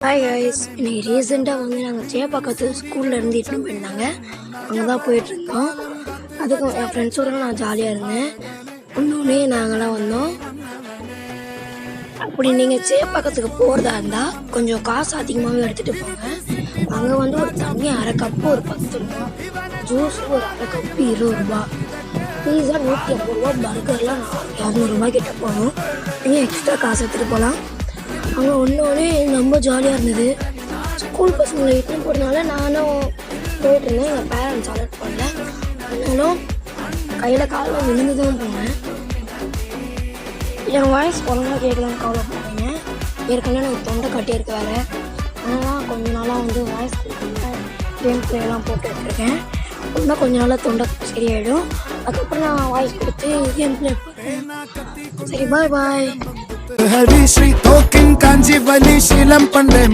Hi guys, இன்னைக்கு ரீசெண்டாக வந்து நாங்கள் சேப்பாக்கத்து ஸ்கூலில் இருந்து இட்டுன்னு போயிருந்தாங்க. அங்கே தான் போயிட்டுருந்தோம். அதுக்கும் என் ஃப்ரெண்ட்ஸோட நான் ஜாலியாக இருந்தேன். இன்னொன்னே நாங்களாம் வந்தோம். அப்படி நீங்கள் சேப்பாக்கத்துக்கு போகிறதா இருந்தால் கொஞ்சம் காசு அதிகமாகவே எடுத்துகிட்டு போங்க. அங்கே வந்து ஒரு தண்ணி அரை கப்பு ஒரு 10 ரூபா, ஜூஸ் ஒரு அரை கப்பு 20 ரூபா, பீஸா 150 ரூபா, பர்கர்லாம் 200 கிட்ட போகணும். நீங்கள் எக்ஸ்ட்ரா காசு எடுத்துகிட்டு போகலாம். அங்கே ஒன்றே ரொம்ப ஜாலியாக இருந்தது. ஸ்கூல் பசங்களை இட்டுன்னு போகிறதுனால நானும் போயிட்டு இருந்தேன். எங்கள் பேரண்ட்ஸ் அலர்ட் பண்ணல, ஆனாலும் கையில் காலில் விழுந்து தான் போனேன். என் வாய்ஸ் ஒழுங்காக கேட்கலான்னு கவலைப்படுறீங்க. ஏற்கனவே எனக்கு தொண்டை கட்டியிருக்கு வேறு. அதனால் கொஞ்ச நாளாக வந்து வாய்ஸ் கொடுக்காம கேம் பிளேலாம் போட்டுட்ருக்கேன். இன்னும் கொஞ்ச நாளாக தொண்டை சரியாயிடும். அதுக்கப்புறம் நான் வாய்ஸ் கொடுத்து கேம் பிளே போடுறேன். சரி, பாய் பாய். ஹரி ஸ்ரீ தோக்கின் காஞ்சி வலி சீலம் பண்றேன்.